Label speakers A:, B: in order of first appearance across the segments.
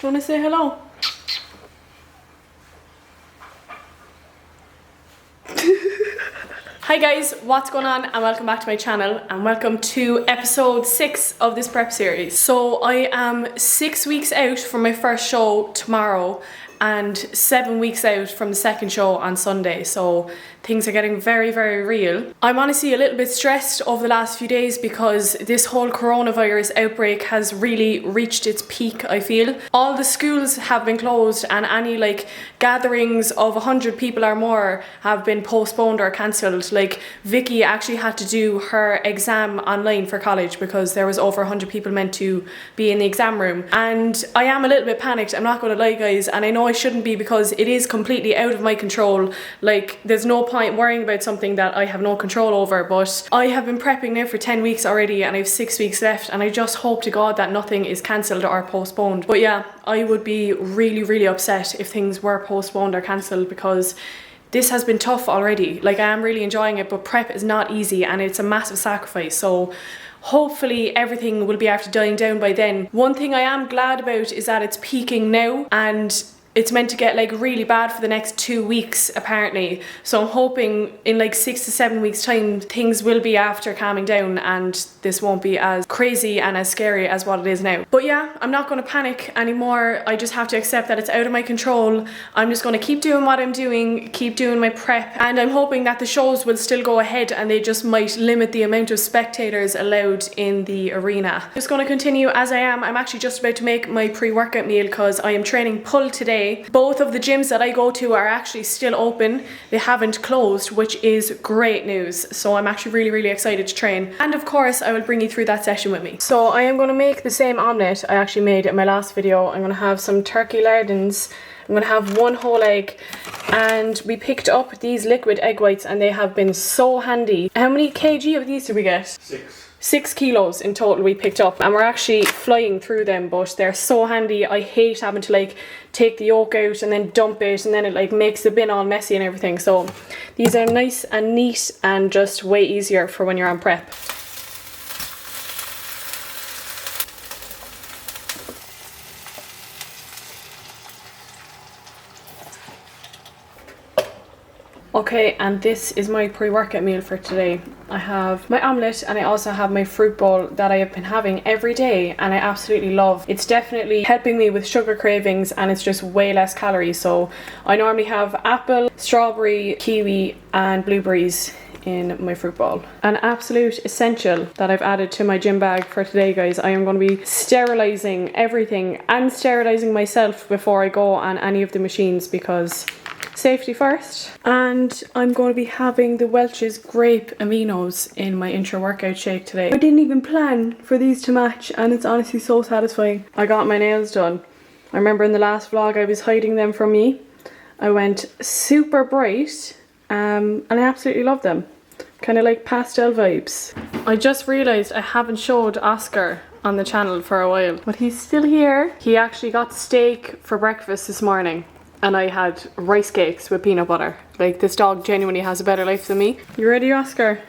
A: you want to say hello? Hi guys, what's going on, and welcome back to my channel, and welcome to episode 6 of this prep series. So I am 6 weeks out from my first show tomorrow and 7 weeks out from the second show on Sunday, so things are getting very, very real. I'm honestly a little bit stressed over the last few days because this whole coronavirus outbreak has really reached its peak, I feel. All the schools have been closed, and any like gatherings of 100 people or more have been postponed or cancelled. Like Vicky actually had to do her exam online for college because there was over 100 people meant to be in the exam room. And I am a little bit panicked, I'm not gonna lie guys, and I know I shouldn't be because it is completely out of my control. Like there's no point worrying about something that I have no control over, but I have been prepping now for 10 weeks already and I have 6 weeks left, and I just hope to God that nothing is cancelled or postponed. But yeah, I would be really upset if things were postponed or cancelled because this has been tough already. Like I am really enjoying it, but prep is not easy and it's a massive sacrifice. So hopefully everything will be after dying down by then. One thing I am glad about is that it's peaking now, and it's meant to get like really bad for the next 2 weeks apparently. So I'm hoping in like 6 to 7 weeks time things will be after calming down and this won't be as crazy and as scary as what it is now. But yeah, I'm not going to panic anymore. I just have to accept that it's out of my control. I'm just going to keep doing what I'm doing, keep doing my prep, and I'm hoping that the shows will still go ahead and they just might limit the amount of spectators allowed in the arena. Just going to continue as I am. I'm actually just about to make my pre-workout meal because I am training pull today. Both of the gyms that I go to are actually still open. They haven't closed, which is great news. So I'm actually really excited to train. And of course, I will bring you through that session with me. So I am going to make the same omelette I actually made in my last video. I'm going to have some turkey lardons. I'm going to have 1 whole egg, and we picked up these liquid egg whites and they have been so handy. How many kg of these did we get? 6 kilos in total we picked up, and we're actually flying through them, but they're so handy. I hate having to like take the yolk out and then dump it, and then it like makes the bin all messy and everything. So these are nice and neat and just way easier for when you're on prep. Okay, and this is my pre-workout meal for today. I have my omelette and I also have my fruit bowl that I have been having every day and I absolutely love. It's definitely helping me with sugar cravings and it's just way less calories. So I normally have apple, strawberry, kiwi and blueberries in my fruit bowl. An absolute essential that I've added to my gym bag for today guys. I am going to be sterilising everything and sterilising myself before I go on any of the machines because safety first. And I'm going to be having the Welch's grape aminos in my intra workout shake today. I didn't even plan for these to match and it's honestly so satisfying. I got my nails done. I remember in the last vlog I was hiding them from me. I went super bright and I absolutely love them. Kind of like pastel vibes. I just realised I haven't showed Oscar on the channel for a while, but he's still here. He actually got steak for breakfast this morning. And I had rice cakes with peanut butter. Like, this dog genuinely has a better life than me. You ready, Oscar?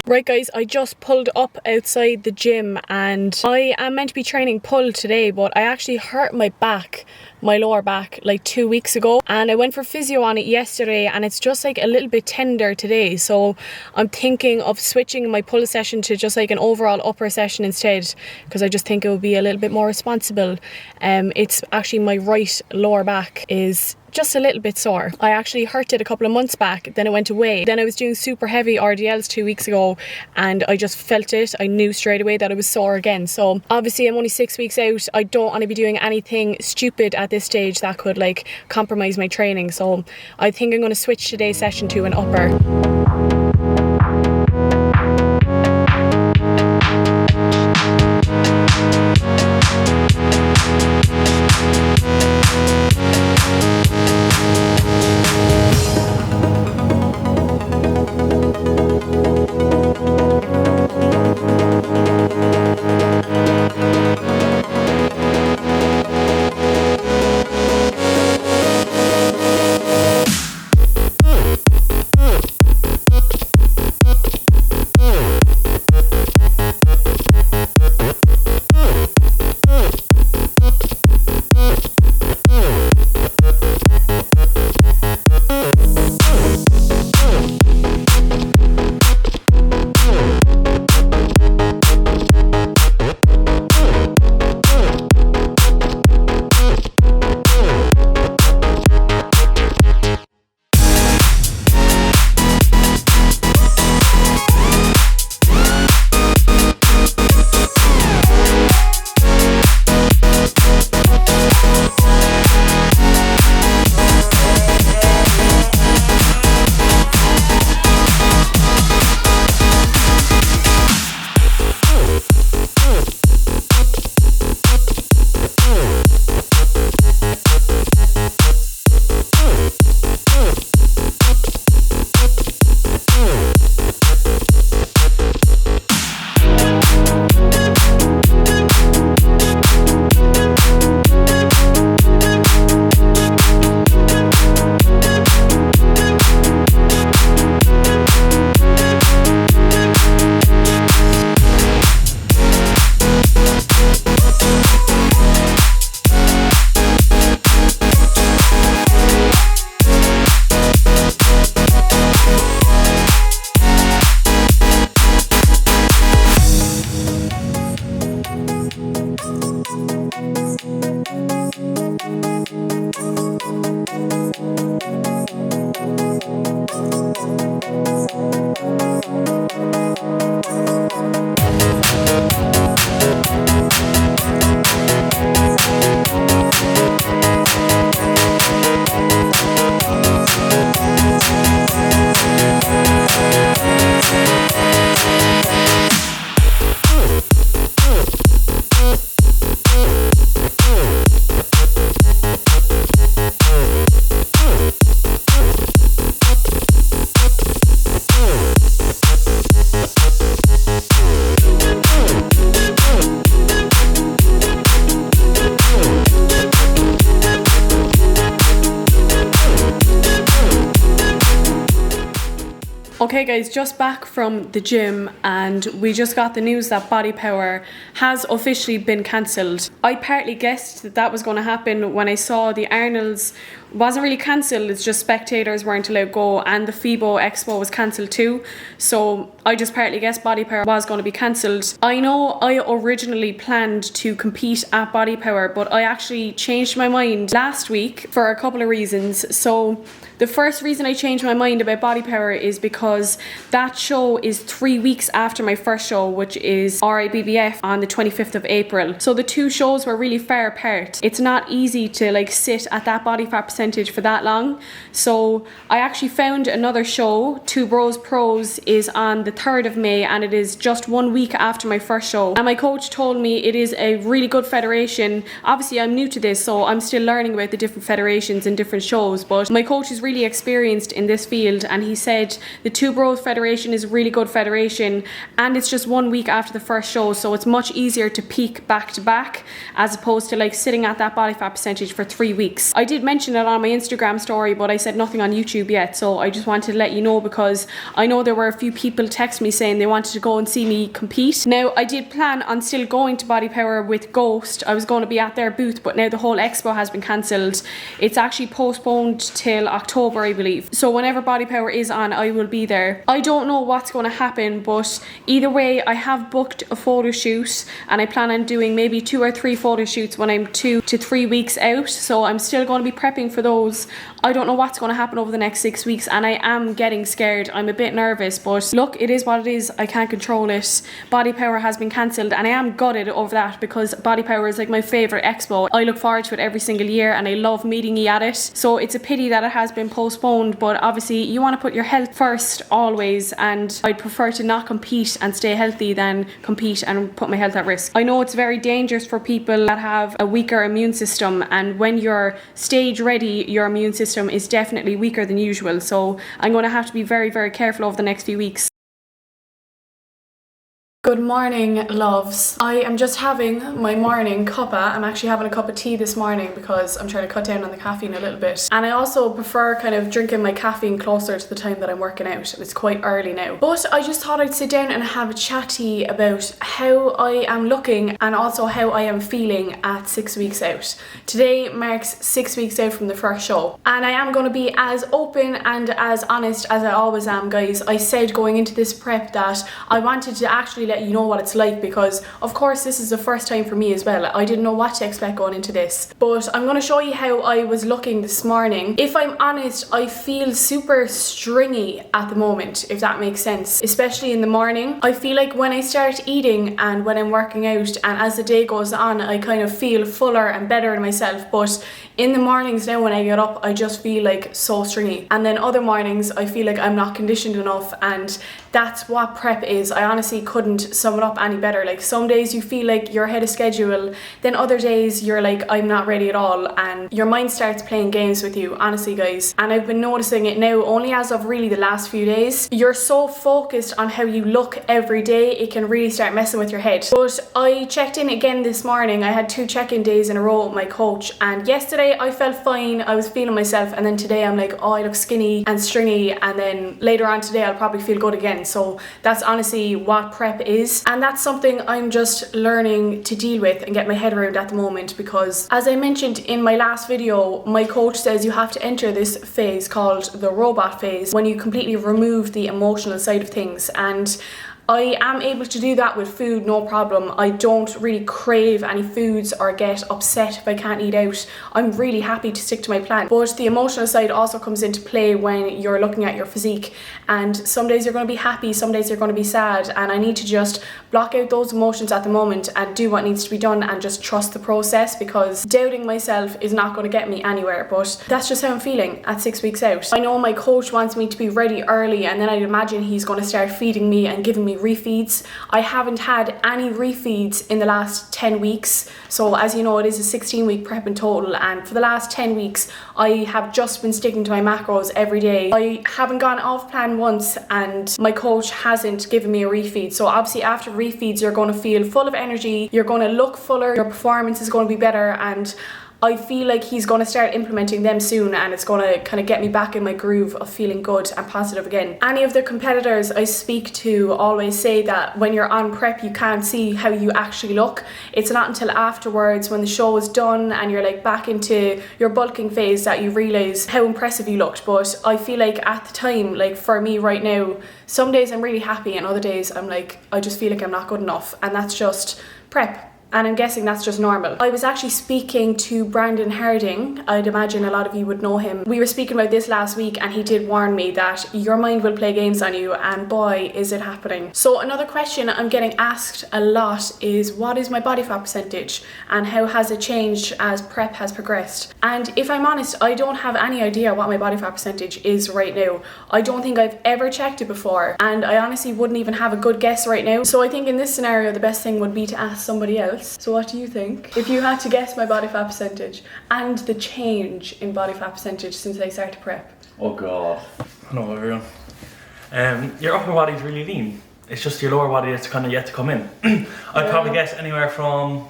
A: Right guys, I just pulled up outside the gym and I am meant to be training pull today, but I actually hurt my back, my lower back, like 2 weeks ago, and I went for physio on it yesterday and it's just like a little bit tender today. So I'm thinking of switching my pull session to just like an overall upper session instead, because I just think it would be a little bit more responsible. It's actually my right lower back is just a little bit sore. I actually hurt it a couple of months back, then it went away. Then I was doing super heavy RDLs 2 weeks ago and I just felt it. I knew straight away that it was sore again. So obviously I'm only 6 weeks out. I don't want to be doing anything stupid at this stage that could like compromise my training. So I think I'm going to switch today's session to an upper. Okay guys, just back from the gym and we just got the news that Body Power has officially been cancelled. I partly guessed that that was going to happen when I saw the Arnold's wasn't really cancelled, it's just spectators weren't allowed go, and the FIBO Expo was cancelled too. So I just partly guessed Body Power was going to be cancelled. I know I originally planned to compete at Body Power, but I actually changed my mind last week for a couple of reasons. So the first reason I changed my mind about Body Power is because that show is 3 weeks after my first show, which is RIBBF on the 25th of April. So the two shows were really far apart. It's not easy to like sit at that body fat percentage for that long. So I actually found another show. Two Bros Pros is on the 3rd of May and it is just 1 week after my first show. And my coach told me it is a really good federation. Obviously I'm new to this, so I'm still learning about the different federations and different shows, but my coach is really experienced in this field and he said the Two Bros Federation is a really good federation and it's just 1 week after the first show, so it's much easier to peak back to back as opposed to like sitting at that body fat percentage for 3 weeks. I did mention it on my Instagram story, but I said nothing on YouTube yet, so I just wanted to let you know because I know there were a few people text me saying they wanted to go and see me compete. Now I did plan on still going to Body Power with Ghost. I was going to be at their booth, but now the whole expo has been cancelled. It's actually postponed till October, I believe. So whenever Body Power is on, I will be there. I don't know what's going to happen, but either way I have booked a photo shoot and I plan on doing maybe 2 or 3 photo shoots when I'm 2 to 3 weeks out, so I'm still going to be prepping for those. I don't know what's going to happen over the next 6 weeks and I am getting scared. I'm a bit nervous, but look, it is what it is. I can't control it. Body Power has been cancelled and I am gutted over that because Body Power is like my favourite expo. I look forward to it every single year and I love meeting you at it. So it's a pity that it has been postponed, but obviously you want to put your health first always, and I'd prefer to not compete and stay healthy than compete and put my health at risk. I know it's very dangerous for people that have a weaker immune system, and when you're stage ready your immune system is definitely weaker than usual, so I'm going to have to be very, very careful over the next few weeks. Good morning, loves. I am just having my morning cuppa. I'm actually having a cup of tea this morning because I'm trying to cut down on the caffeine a little bit. And I also prefer kind of drinking my caffeine closer to the time that I'm working out. It's quite early now. But I just thought I'd sit down and have a chatty about how I am looking and also how I am feeling at 6 weeks out. Today marks 6 weeks out from the first show. And I am going to be as open and as honest as I always am, guys. I said going into this prep that I wanted to actually let you know what it's like because of course this is the first time for me as well. I didn't know what to expect going into this, but I'm going to show you how I was looking this morning. If I'm honest, I feel super stringy at the moment, if that makes sense, especially in the morning. I feel like when I start eating and when I'm working out and as the day goes on, I kind of feel fuller and better in myself, but in the mornings now when I get up I just feel like so stringy, and then other mornings I feel like I'm not conditioned enough, and that's what prep is. I honestly couldn't sum it up any better. Like some days you feel like you're ahead of schedule, then other days you're like I'm not ready at all and your mind starts playing games with you, honestly guys. And I've been noticing it now only as of really the last few days. You're so focused on how you look every day, it can really start messing with your head. But I checked in again this morning. I had 2 check-in days in a row with my coach, and yesterday I felt fine, I was feeling myself, and then today I'm like, oh, I look skinny and stringy, and then later on today I'll probably feel good again. So that's honestly what prep is, and that's something I'm just learning to deal with and get my head around at the moment, because as I mentioned in my last video, my coach says you have to enter this phase called the robot phase when you completely remove the emotional side of things, and I am able to do that with food, no problem. I don't really crave any foods or get upset if I can't eat out. I'm really happy to stick to my plan. But the emotional side also comes into play when you're looking at your physique, and some days you're going to be happy, some days you're going to be sad, and I need to just block out those emotions at the moment and do what needs to be done and just trust the process, because doubting myself is not going to get me anywhere. But that's just how I'm feeling at 6 weeks out. I know my coach wants me to be ready early, and then I'd imagine he's going to start feeding me and giving me refeeds. I haven't had any refeeds in the last 10 weeks, so as you know, it is a 16-week prep in total, and for the last 10 weeks I have just been sticking to my macros every day. I haven't gone off plan once, and my coach hasn't given me a refeed. So obviously after refeeds you're going to feel full of energy, you're going to look fuller, your performance is going to be better, and I feel like he's going to start implementing them soon, and it's going to kind of get me back in my groove of feeling good and positive again. Any of the competitors I speak to always say that when you're on prep you can't see how you actually look. It's not until afterwards, when the show is done and you're like back into your bulking phase, that you realise how impressive you looked. But I feel like at the time, like for me right now, some days I'm really happy and other days I'm like, I just feel like I'm not good enough, and that's just prep. And I'm guessing that's just normal. I was actually speaking to Brandon Harding. I'd imagine a lot of you would know him. We were speaking about this last week, and he did warn me that your mind will play games on you, and boy, is it happening. So another question I'm getting asked a lot is, what is my body fat percentage and how has it changed as prep has progressed? And if I'm honest, I don't have any idea what my body fat percentage is right now. I don't think I've ever checked it before, and I honestly wouldn't even have a good guess right now. So I think in this scenario, the best thing would be to ask somebody else. So what do you think? If you had to guess my body fat percentage and the change in body fat percentage since I started prep.
B: Oh god. Hello everyone. Your upper body's really lean. It's just your lower body that's kind of yet to come in. I'd probably guess anywhere from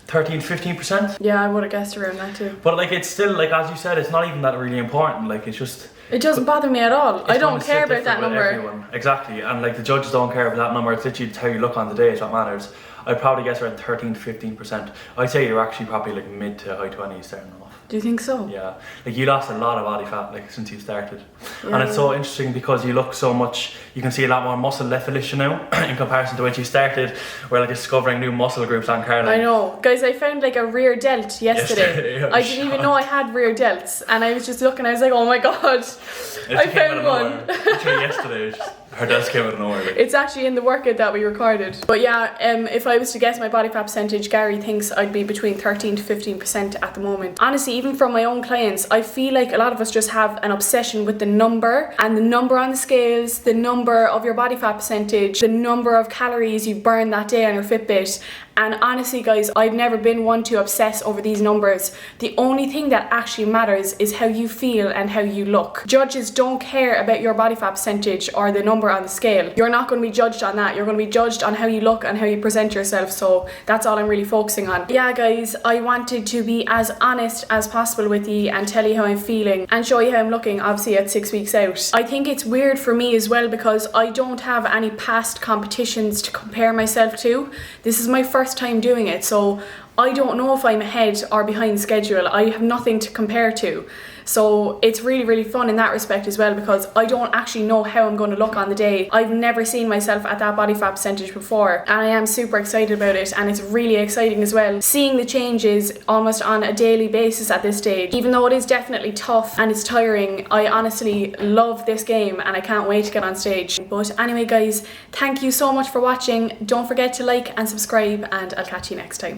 B: 13-15%.
A: Yeah, I would have guessed around that too.
B: But like, it's still, like as you said, it's not even that really important. Like, it's just,
A: it doesn't bother me at all. I don't care about that number.
B: Everyone. Exactly, and like the judges don't care about that number. It's literally how you look on the day is what matters. I'd probably guess around 13-15%. I'd say you're actually probably like mid to high 20s starting off.
A: Do you think so?
B: Yeah, like you lost a lot of body fat like since you started, and it's so interesting because you look so much. You can see a lot more muscle definition now in comparison to when you started. We're like discovering new muscle groups on Caroline.
A: I know, guys. I found like a rear delt yesterday. I didn't even know I had rear delts, and I was just looking. I was like, oh my god, I found one.
B: Literally yesterday. Her delts came out of nowhere. Like.
A: It's actually in the workout that we recorded. But yeah, if I was to guess my body fat percentage, Gary thinks I'd be between 13-15% at the moment. Honestly, even from my own clients, I feel like a lot of us just have an obsession with the number, and the number on the scales, the number of your body fat percentage, the number of calories you burn that day on your Fitbit. And honestly guys, I've never been one to obsess over these numbers. The only thing that actually matters is how you feel and how you look. Judges don't care about your body fat percentage or the number on the scale. You're not going to be judged on that. You're going to be judged on how you look and how you present yourself. So that's all I'm really focusing on. Yeah guys, I wanted to be as honest as possible with you and tell you how I'm feeling and show you how I'm looking, obviously at 6 weeks out. I think it's weird for me as well because I don't have any past competitions to compare myself to. This is my first time doing it, so I don't know if I'm ahead or behind schedule. I have nothing to compare to. So it's really fun in that respect as well, because I don't actually know how I'm going to look on the day. I've never seen myself at that body fat percentage before, and I am super excited about it, and it's really exciting as well seeing the changes almost on a daily basis at this stage. Even though it is definitely tough and it's tiring, I honestly love this game and I can't wait to get on stage. But anyway guys, thank you so much for watching. Don't forget to like and subscribe, and I'll catch you next time.